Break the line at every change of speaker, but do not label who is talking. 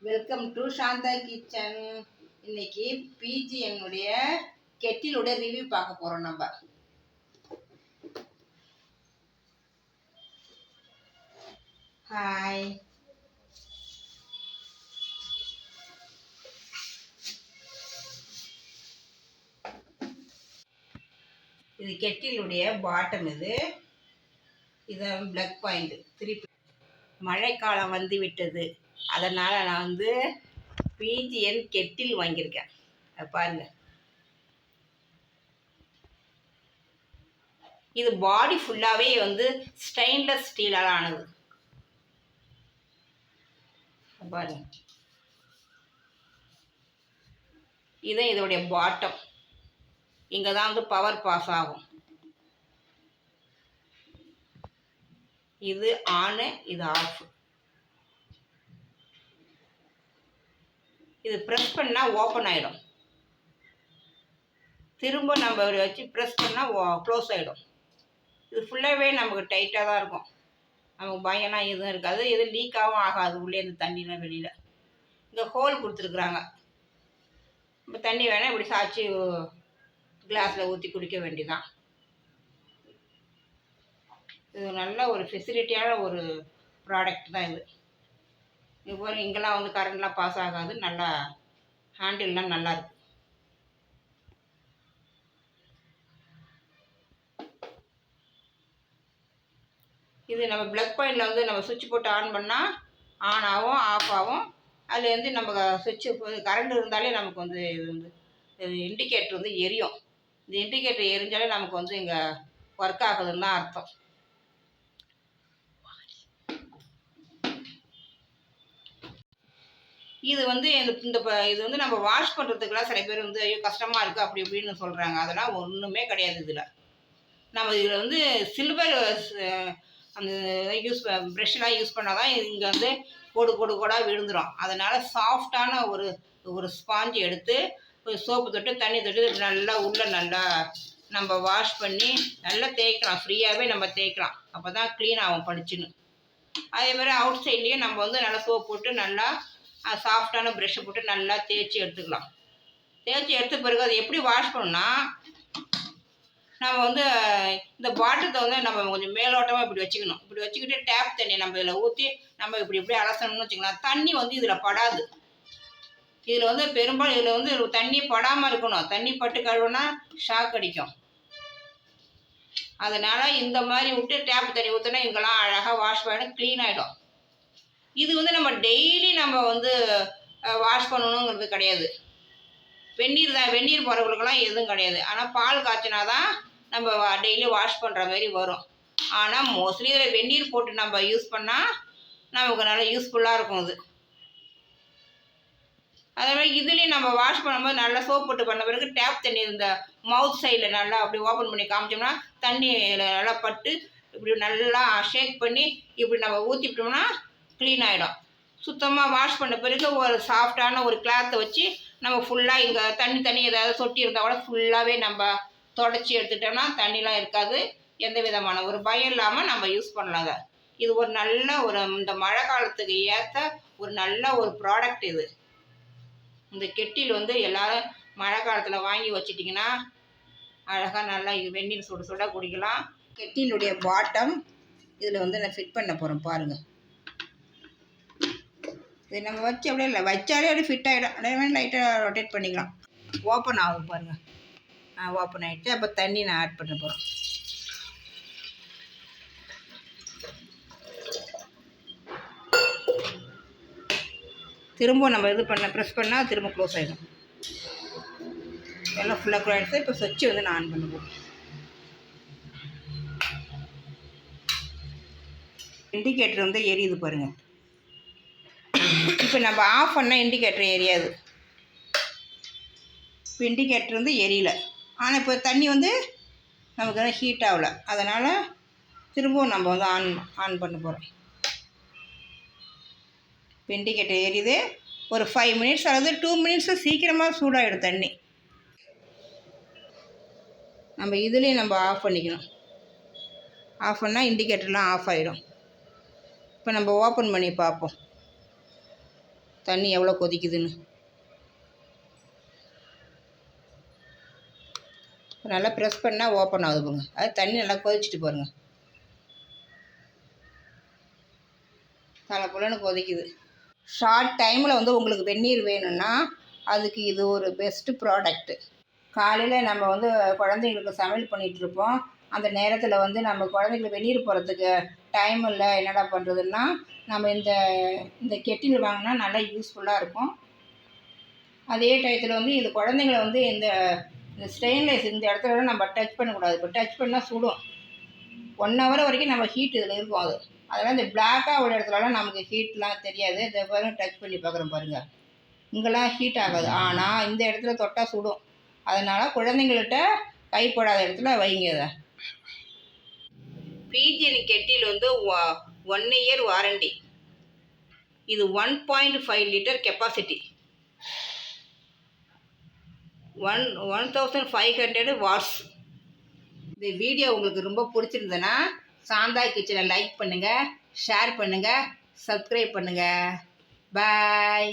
Welcome to Shantha kitchen. இன்னைக்கு பிஜிஎன்னுடைய கெட்டிலோட review பார்க்க போகிறோம் நம்ம. ஹாய், இது கெட்டிலுடைய பாட்டம். இது பிளக் பாயிண்ட் 3. மழைக்காலம் வந்து விட்டது, அதனால் நான் வந்து பிஜிஎன் கெட்டில் வாங்கியிருக்கேன். பாருங்க, இது பாடி ஃபுல்லாகவே வந்து ஸ்டெயின்லெஸ் ஸ்டீலால் ஆனது. பாருங்க, இதுதான் இதோடைய பாட்டம். இங்கே தான் வந்து பவர் பாஸ் ஆகும். இது ஆனு, இது ஆஃப். இது ப்ரெஸ் பண்ணால் ஓப்பன் ஆகிடும். திரும்ப நம்ம வச்சு ப்ரெஸ் பண்ணால் க்ளோஸ் ஆகிடும். இது ஃபுல்லாகவே நமக்கு டைட்டாக தான் இருக்கும். நமக்கு பயம்லாம் எதுவும் இருக்காது. எதுவும் லீக்காகவும் ஆகாது. உள்ளேருந்து தண்ணிலாம் வெளியில் இங்கே ஹோல் கொடுத்துருக்குறாங்க. இப்போ தண்ணி வேணால் இப்படி சாய்ச்சி கிளாஸில் ஊற்றி குடிக்க வேண்டியதான். இது நல்ல ஒரு ஃபெசிலிட்டியான ஒரு ப்ராடக்ட் தான் இது. இப்போ இங்கெல்லாம் வந்து கரண்ட்லாம் பாஸ் ஆகாது. நல்லா ஹேண்டில்லாம் நல்லா இருக்கு. இது நம்ம பிளக் பாயிண்டில் வந்து நம்ம சுவிட்ச் போட்டு ஆன் பண்ணால் ஆன் ஆகும், ஆஃப் ஆகும். அதுலேருந்து நம்ம சுவிட்சு கரண்ட் இருந்தாலே நமக்கு வந்து இது வந்து இண்டிகேட்டர் வந்து எரியும். இந்த இண்டிகேட்டர் எரிஞ்சாலே நமக்கு வந்து இங்கே ஒர்க் ஆகுதுன்னு தான் அர்த்தம். இது வந்து இது வந்து நம்ம வாஷ் பண்ணுறதுக்கெல்லாம் சில பேர் வந்து ஐயோ கஷ்டமாக இருக்குது அப்படி இப்படின்னு சொல்கிறாங்க. அதெல்லாம் ஒன்றுமே கிடையாது. நம்ம இதில் வந்து சில்வர் அந்த ப்ரெஷ்ஷெலாம் யூஸ் பண்ணால் தான் இங்கே வந்து கோடாக விழுந்துடும். அதனால் சாஃப்டான ஒரு ஸ்பாஞ்சு எடுத்து ஒரு சோப்பு தொட்டு தண்ணி தொட்டு நல்லா நல்லா நம்ம வாஷ் பண்ணி நல்லா தேய்க்கலாம். ஃப்ரீயாகவே நம்ம தேய்க்கலாம். அப்போ தான் க்ளீன் ஆகும் பளிச்சுன்னு. அதே மாதிரி அவுட் சைட்லேயும் நம்ம வந்து நல்லா சோப்பு போட்டு நல்லா சாஃப்டான ப்ரெஷ்ஷை போட்டு நல்லா தேய்ச்சி எடுத்துக்கலாம். தேய்ச்சி எடுத்த பிறகு அதை எப்படி வாஷ் பண்ணணும்னா, நம்ம வந்து இந்த பாட்டிலத்தை வந்து நம்ம கொஞ்சம் மேலோட்டமாக இப்படி வச்சுக்கணும். இப்படி வச்சுக்கிட்டு டேப் தண்ணி நம்ம இதில் ஊற்றி நம்ம இப்படி அலசணும்னு வச்சுக்கலாம். தண்ணி வந்து இதில் படாது. இதில் வந்து பெரும்பாலும் இதில் வந்து தண்ணி படாமல் இருக்கணும். தண்ணி பட்டு கழுவுனா ஷாக் அடிக்கும். அதனால் இந்த மாதிரி விட்டு டேப் தண்ணி ஊற்றினா இங்கெல்லாம் அழகாக வாஷ் பண்ணி க்ளீன் ஆகிடும். இது வந்து நம்ம டெய்லி நம்ம வந்து வாஷ் பண்ணணுங்கிறது கிடையாது. வெந்நீர் போகிறவங்களுக்கெல்லாம் எதுவும் கிடையாது. ஆனால் பால் காய்ச்சினா தான் நம்ம டெய்லி வாஷ் பண்ணுற மாதிரி வரும். ஆனால் மோஸ்ட்லி இதில் வெந்நீர் போட்டு நம்ம யூஸ் பண்ணால் நமக்கு நல்லா யூஸ்ஃபுல்லாக இருக்கும். அதே மாதிரி இதுலேயும் நம்ம வாஷ் பண்ணும்போது நல்லா சோப் போட்டு பண்ண பிறகு டேப் தண்ணி இந்த மவுத் சைடில் நல்லா அப்படி ஓப்பன் பண்ணி காமிச்சோம்னா தண்ணி நல்லா பட்டு இப்படி நல்லா ஷேக் பண்ணி இப்படி நம்ம ஊற்றிட்டோம்னா க்ளீன் ஆகிடும். சுத்தமாக வாஷ் பண்ண பிறகு ஒரு சாஃப்டான ஒரு கிளாத்தை வச்சு நம்ம ஃபுல்லாக இங்கே தண்ணி ஏதாவது சொட்டி இருந்தால் கூட ஃபுல்லாகவே நம்ம தொடச்சி எடுத்துட்டோம்னா தண்ணிலாம் இருக்காது. எந்த விதமான ஒரு பயம் இல்லாமல் நம்ம யூஸ் பண்ணலாங்க. இது ஒரு நல்ல இந்த மழை காலத்துக்கு ஏற்ற ஒரு நல்ல ஒரு ப்ராடக்ட். இந்த கெட்டில் வந்து எல்லோரும் மழை காலத்தில் வாங்கி வச்சிட்டிங்கன்னா அழகாக நல்லா வெந்நீர் சுட குடிக்கலாம். கெட்டிலுடைய பாட்டம் இதில் வந்து நான் ஃபிட் பண்ண போகிறேன். பாருங்கள், இது நம்ம வச்சு அப்படியே இல்லை வச்சாலே அப்படியே ஃபிட் ஆகிடும். அப்படியே லைட்டாக ரொட்டேட் பண்ணிக்கலாம். ஓப்பன் ஆகும் பாருங்கள். ஓப்பன் ஆகிடுச்சு. அப்போ தண்ணி நான் ஆட் பண்ண போகிறேன். திரும்ப நம்ம ப்ரெஸ் பண்ணால் திரும்ப க்ளோஸ் ஆகிடும். எல்லாம் ஃபுல்லாக க்ளோஸ் ஆகிடுச்சு. இப்போ சுவிட்சு வந்து நான் ஆன் பண்ண போகிறேன். இண்டிகேட்டர் வந்து எரியுது பாருங்கள். இப்போ நம்ம ஆஃப் பண்ணால் இண்டிகேட்டர் எரியாது. இப்போ இண்டிகேட்டர் வந்து எரியல. ஆனால் இப்போ தண்ணி வந்து நமக்கு ஹீட் ஆகலை. அதனால் திரும்பவும் நம்ம வந்து ஆன் பண்ண போகிறோம். இப்போ இண்டிகேட்டர் எரியுது. ஒரு 5 மினிட்ஸ் அல்லது 2 மினிட்ஸில் சீக்கிரமாக சூடாகிடும் தண்ணி. நம்ம இதுலேயும் நம்ம ஆஃப் பண்ணிக்கணும். ஆஃப் பண்ணால் இண்டிகேட்டர்லாம் ஆஃப் ஆகிடும். இப்போ நம்ம ஓப்பன் பண்ணி பார்ப்போம். தண்ணி எவ்வளோ கொதிக்குதுன்னு. நல்லா ப்ரெஸ் பண்ணால் ஓப்பன் ஆகுது பாருங்க. அது தண்ணி நல்லா கொதிச்சுட்டு பாருங்கள். தலை புலன்னு கொதிக்குது. ஷார்ட் டைமில் வந்து உங்களுக்கு வெந்நீர் வேணும்னா அதுக்கு இது ஒரு பெஸ்ட்டு ப்ராடக்ட்டு. காலையில் நம்ம வந்து குழந்தைங்களுக்கு சமையல் பண்ணிகிட்ருப்போம். அந்த நேரத்தில் வந்து நம்ம குழந்தைங்களுக்கு வெந்நீர் போகிறதுக்கு டைம் இல்லை, என்னடா பண்ணுறதுன்னா நம்ம இந்த கெட்டில் வாங்கினா நல்லா யூஸ்ஃபுல்லாக இருக்கும். அதே டயத்தில் வந்து இது குழந்தைங்கள வந்து இந்த ஸ்டெயின்லெஸ் இந்த இடத்துல நம்ம டச் பண்ணக்கூடாது. இப்போ டச் பண்ணால் சுடும். 1 ஹவர் வரைக்கும் நம்ம ஹீட் இதில் இருக்கும். அதனால் இந்த பிளாக்காக உள்ள இடத்துலலாம் நமக்கு ஹீட்லாம் தெரியாது. இதை பாருங்க, டச் பண்ணி பார்க்குறோம் பாருங்கள். இங்கெல்லாம் ஹீட் ஆகாது. ஆனால் இந்த இடத்துல தொட்டால் சுடும். அதனால் குழந்தைங்கள்ட்ட கைப்படாத இடத்துல வைங்க. இதை பிஜிஎன் கெட்டில் வந்து 1 இயர் வாரண்டி. இது 1.5 லிட்டர் கெப்பாசிட்டி, 1500 வாட்ஸ். இந்த வீடியோ உங்களுக்கு ரொம்ப பிடிச்சிருந்ததுன்னா சாந்தா கிச்சனை லைக் பண்ணுங்கள், ஷேர் பண்ணுங்கள், சப்ஸ்கிரைப் பண்ணுங்கள். பாய்.